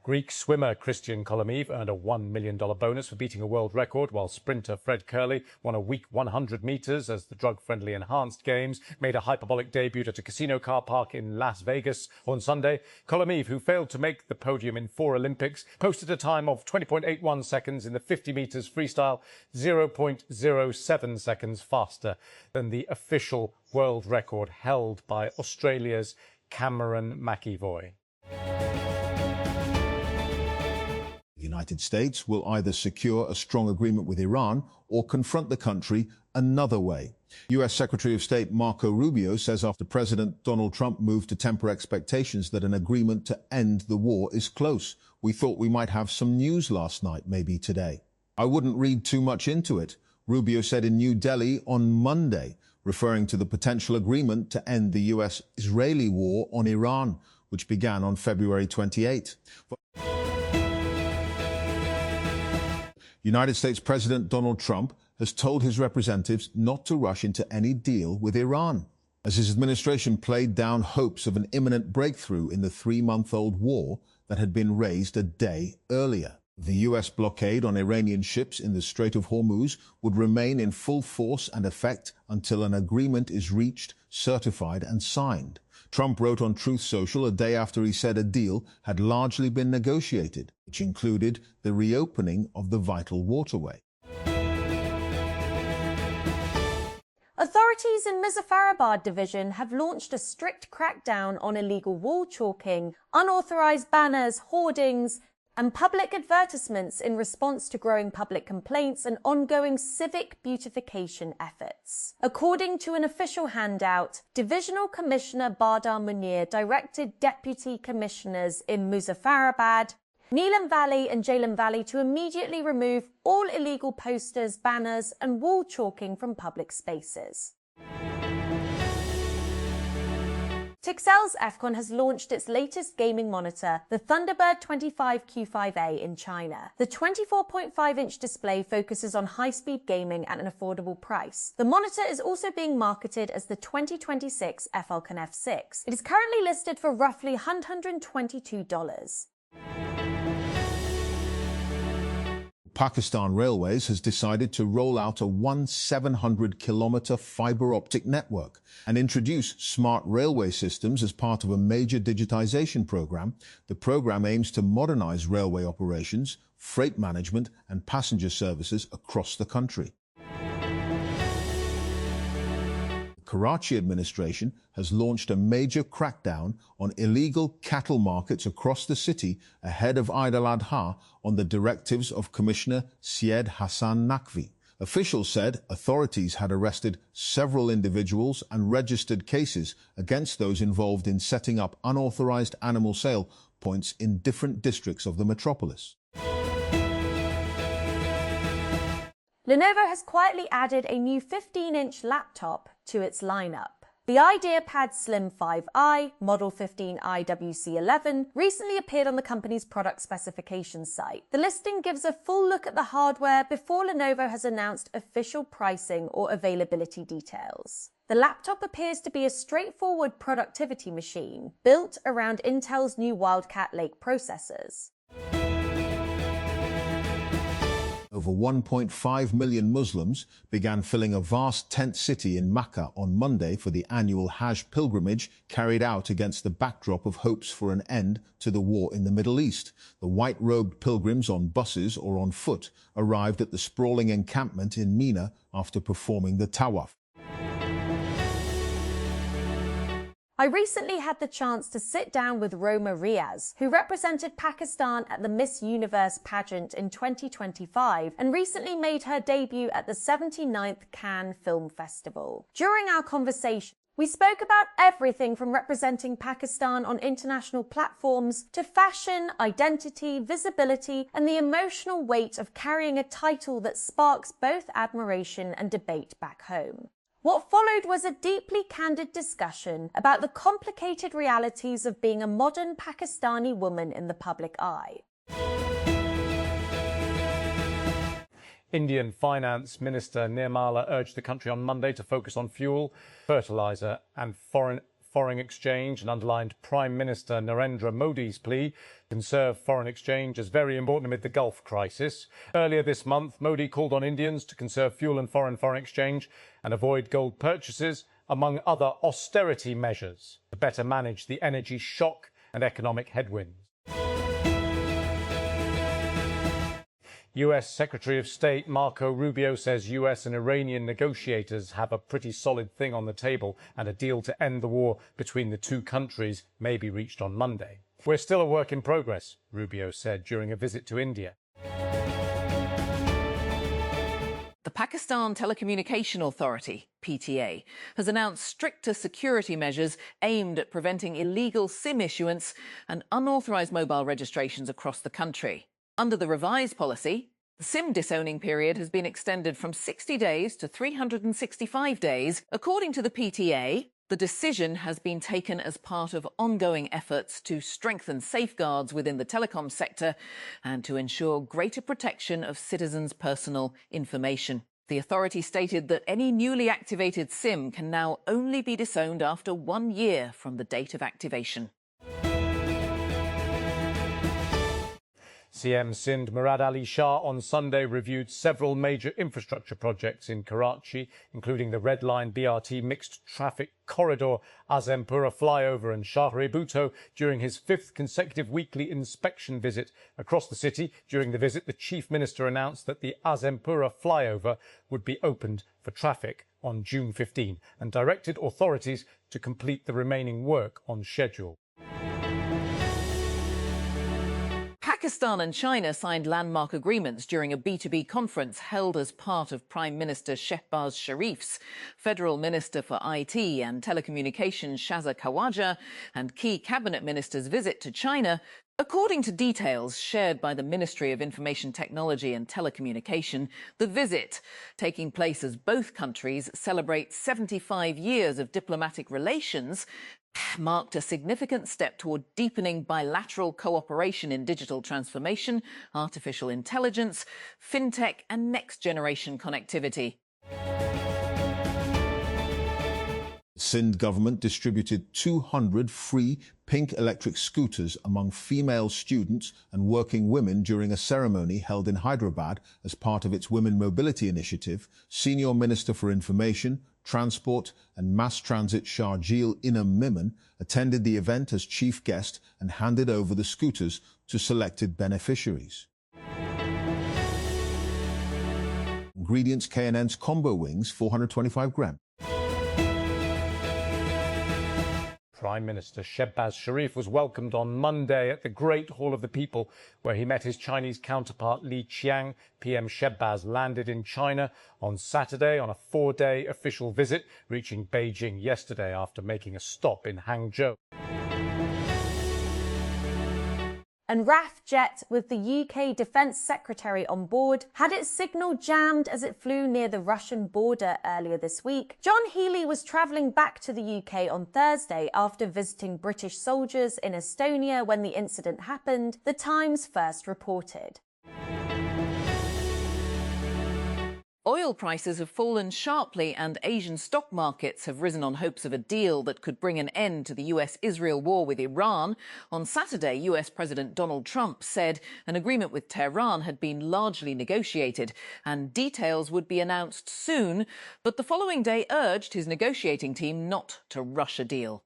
Greek swimmer Christian Kolomeev earned a $1 million bonus for beating a world record, while sprinter Fred Kerley won a week 100 metres as the drug-friendly Enhanced Games made a hyperbolic debut at a casino car park in Las Vegas on Sunday. Kolomeev, who failed to make the podium in 4 Olympics, posted a time of 20.81 seconds in the 50 metres freestyle, 0.07 seconds faster than the official world record held by Australia's Cameron McEvoy. The United States will either secure a strong agreement with Iran or confront the country another way. U.S. Secretary of State Marco Rubio says after President Donald Trump moved to temper expectations that an agreement to end the war is close. We thought we might have some news last night, maybe today. I wouldn't read too much into it, Rubio said in New Delhi on Monday, referring to the potential agreement to end the U.S.-Israeli war on Iran, which began on February 28. United States President Donald Trump has told his representatives not to rush into any deal with Iran, as his administration played down hopes of an imminent breakthrough in the 3-month-old war that had been raised a day earlier. The U.S. blockade on Iranian ships in the Strait of Hormuz would remain in full force and effect until an agreement is reached, certified and signed. Trump wrote on Truth Social a day after he said a deal had largely been negotiated, which included the reopening of the vital waterway. Authorities in Muzaffarabad division have launched a strict crackdown on illegal wall chalking, unauthorized banners, hoardings, and public advertisements in response to growing public complaints and ongoing civic beautification efforts. According to an official handout, Divisional Commissioner Bardar Munir directed Deputy Commissioners in Muzaffarabad, Neelam Valley and Jhelum Valley to immediately remove all illegal posters, banners and wall chalking from public spaces. Tixel's Fcon has launched its latest gaming monitor, the Thunderbird 25Q5A in China. The 24.5-inch display focuses on high-speed gaming at an affordable price. The monitor is also being marketed as the 2026 Falcon F6. It is currently listed for roughly $122. Pakistan Railways has decided to roll out a 700-kilometer fiber optic network and introduce smart railway systems as part of a major digitization program. The program aims to modernize railway operations, freight management and passenger services across the country. The Karachi administration has launched a major crackdown on illegal cattle markets across the city ahead of Eid al-Adha on the directives of Commissioner Syed Hassan Naqvi. Officials said authorities had arrested several individuals and registered cases against those involved in setting up unauthorized animal sale points in different districts of the metropolis. Lenovo has quietly added a new 15-inch laptop to its lineup. The IdeaPad Slim 5i, Model 15i WC11, recently appeared on the company's product specifications site. The listing gives a full look at the hardware before Lenovo has announced official pricing or availability details. The laptop appears to be a straightforward productivity machine, built around Intel's new Wildcat Lake processors. Over 1.5 million Muslims began filling a vast tent city in Mecca on Monday for the annual Hajj pilgrimage carried out against the backdrop of hopes for an end to the war in the Middle East. The white-robed pilgrims on buses or on foot arrived at the sprawling encampment in Mina after performing the tawaf. I recently had the chance to sit down with Roma Riaz, who represented Pakistan at the Miss Universe pageant in 2025 and recently made her debut at the 79th Cannes Film Festival. During our conversation, we spoke about everything from representing Pakistan on international platforms to fashion, identity, visibility, and the emotional weight of carrying a title that sparks both admiration and debate back home. What followed was a deeply candid discussion about the complicated realities of being a modern Pakistani woman in the public eye. Indian Finance Minister Nirmala urged the country on Monday to focus on fuel, fertilizer and foreign foreign exchange and underlined Prime Minister Narendra Modi's plea to conserve foreign exchange as very important amid the Gulf crisis. Earlier this month, Modi called on Indians to conserve fuel and foreign exchange and avoid gold purchases, among other austerity measures, to better manage the energy shock and economic headwinds. US Secretary of State Marco Rubio says US and Iranian negotiators have a pretty solid thing on the table and a deal to end the war between the two countries may be reached on Monday. We're still a work in progress, Rubio said during a visit to India. The Pakistan Telecommunication Authority, PTA, has announced stricter security measures aimed at preventing illegal SIM issuance and unauthorised mobile registrations across the country. Under the revised policy, the SIM disowning period has been extended from 60 days to 365 days. According to the PTA, the decision has been taken as part of ongoing efforts to strengthen safeguards within the telecom sector and to ensure greater protection of citizens' personal information. The authority stated that any newly activated SIM can now only be disowned after 1 year from the date of activation. CM Sindh Murad Ali Shah on Sunday reviewed several major infrastructure projects in Karachi, including the Red Line BRT mixed traffic corridor, Azempura flyover and Shahre Bhutto during his 5th consecutive weekly inspection visit across the city. During the visit, the Chief Minister announced that the Azempura flyover would be opened for traffic on June 15 and directed authorities to complete the remaining work on schedule. Pakistan and China signed landmark agreements during a B2B conference held as part of Prime Minister Shehbaz Sharif's, Federal Minister for IT and Telecommunications Shaza Khawaja and key cabinet ministers' visit to China. According to details shared by the Ministry of Information Technology and Telecommunication, the visit, taking place as both countries celebrate 75 years of diplomatic relations, marked a significant step toward deepening bilateral cooperation in digital transformation, artificial intelligence, fintech and next-generation connectivity. The Sindh government distributed 200 free pink electric scooters among female students and working women during a ceremony held in Hyderabad as part of its Women Mobility Initiative. Senior Minister for Information, Transport and Mass Transit Sharjeel Inam Mimon attended the event as chief guest and handed over the scooters to selected beneficiaries. Ingredients: K&N's combo wings, 425 grams. Prime Minister Shehbaz Sharif was welcomed on Monday at the Great Hall of the People, where he met his Chinese counterpart Li Qiang. PM Shehbaz landed in China on Saturday on a 4-day official visit, reaching Beijing yesterday after making a stop in Hangzhou. And RAF jet with the UK Defence Secretary on board had its signal jammed as it flew near the Russian border earlier this week. John Healey was travelling back to the UK on Thursday after visiting British soldiers in Estonia when the incident happened, The Times first reported. Oil prices have fallen sharply and Asian stock markets have risen on hopes of a deal that could bring an end to the US-Israel war with Iran. On Saturday, US President Donald Trump said an agreement with Tehran had been largely negotiated and details would be announced soon, but the following day urged his negotiating team not to rush a deal.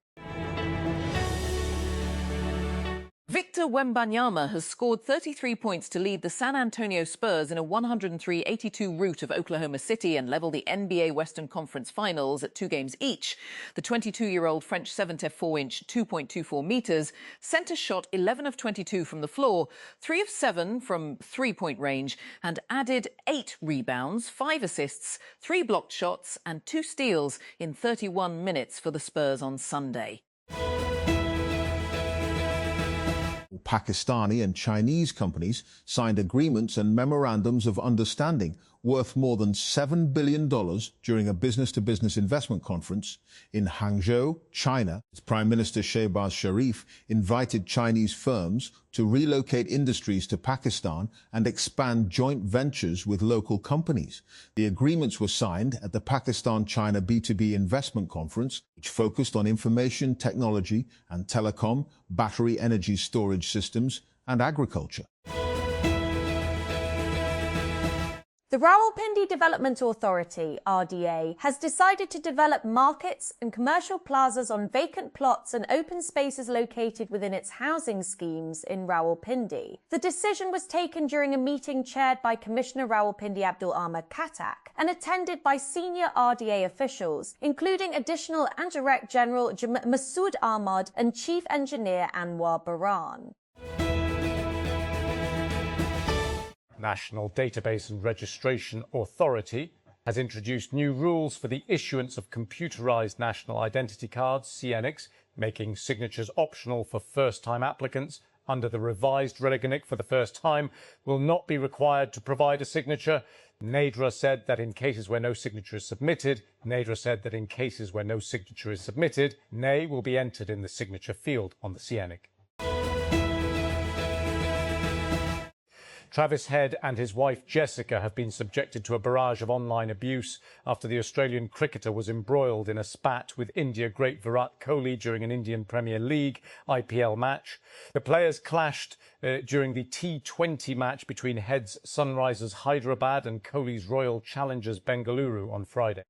Victor Wembanyama has scored 33 points to lead the San Antonio Spurs in a 103-82 rout of Oklahoma City and level the NBA Western Conference Finals at 2 games each. The 22-year-old French 7'4", 2.24 metres, centre shot 11 of 22 from the floor, 3 of 7 from three-point range, and added 8 rebounds, 5 assists, 3 blocked shots and 2 steals in 31 minutes for the Spurs on Sunday. Pakistani and Chinese companies signed agreements and memorandums of understanding worth more than $7 billion during a business-to-business investment conference in Hangzhou, China. Prime Minister Shehbaz Sharif invited Chinese firms to relocate industries to Pakistan and expand joint ventures with local companies. The agreements were signed at the Pakistan-China B2B Investment Conference, which focused on information technology and telecom, battery energy storage systems, and agriculture. The Rawalpindi Development Authority, RDA, has decided to develop markets and commercial plazas on vacant plots and open spaces located within its housing schemes in Rawalpindi. The decision was taken during a meeting chaired by Commissioner Rawalpindi Abdul Ahmad Khattak and attended by senior RDA officials, including Additional and Direct General Masood Ahmad and Chief Engineer Anwar Baran. National Database and Registration Authority has introduced new rules for the issuance of computerized national identity cards, CNICs, making signatures optional for first-time applicants. Under the revised Relegonic, for the first time, will not be required to provide a signature. NADRA said that in cases where no signature is submitted, nay will be entered in the signature field on the CNIC. Travis Head and his wife Jessica have been subjected to a barrage of online abuse after the Australian cricketer was embroiled in a spat with India great Virat Kohli during an Indian Premier League IPL match. The players clashed during the T20 match between Head's Sunrisers Hyderabad and Kohli's Royal Challengers Bengaluru on Friday.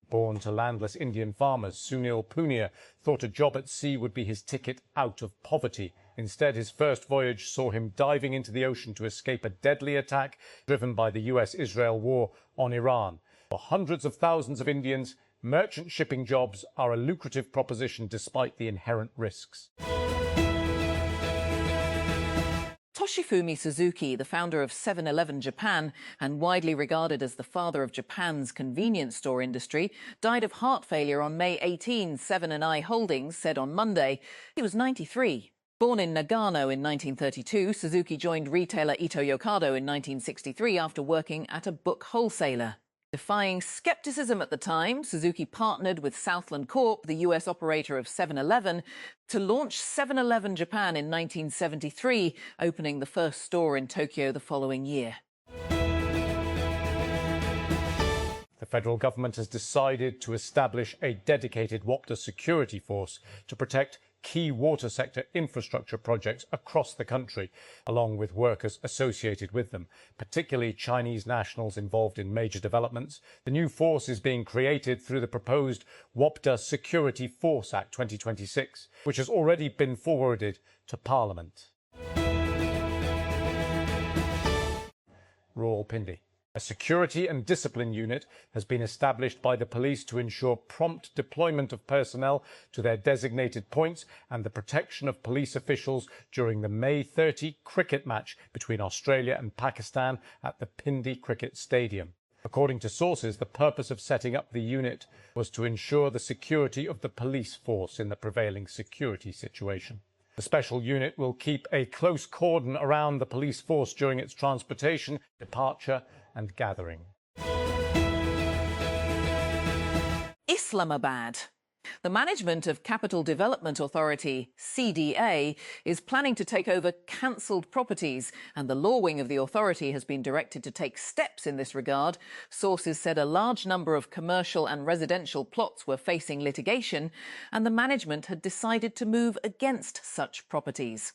Born to landless Indian farmers, Sunil Punia thought a job at sea would be his ticket out of poverty. Instead, his first voyage saw him diving into the ocean to escape a deadly attack driven by the US-Israel war on Iran. For hundreds of thousands of Indians, merchant shipping jobs are a lucrative proposition despite the inherent risks. Toshifumi Suzuki, the founder of 7-Eleven Japan and widely regarded as the father of Japan's convenience store industry, died of heart failure on May 18, Seven & I Holdings said on Monday. He was 93. Born in Nagano in 1932, Suzuki joined retailer Ito Yokado in 1963 after working at a book wholesaler. Defying skepticism at the time, Suzuki partnered with Southland Corp, the US operator of 7-Eleven, to launch 7-Eleven Japan in 1973, opening the first store in Tokyo the following year. The federal government has decided to establish a dedicated WAPDA security force to protect key water sector infrastructure projects across the country, along with workers associated with them, particularly Chinese nationals involved in major developments. The new force is being created through the proposed WAPDA Security Force Act 2026, which has already been forwarded to Parliament. Rawalpindi. A security and discipline unit has been established by the police to ensure prompt deployment of personnel to their designated points and the protection of police officials during the May 30 cricket match between Australia and Pakistan at the Pindi Cricket Stadium. According to sources, the purpose of setting up the unit was to ensure the security of the police force in the prevailing security situation. The special unit will keep a close cordon around the police force during its transportation, departure and gathering. Islamabad. The management of Capital Development Authority, CDA, is planning to take over cancelled properties, and the law wing of the authority has been directed to take steps in this regard. Sources said a large number of commercial and residential plots were facing litigation, and the management had decided to move against such properties.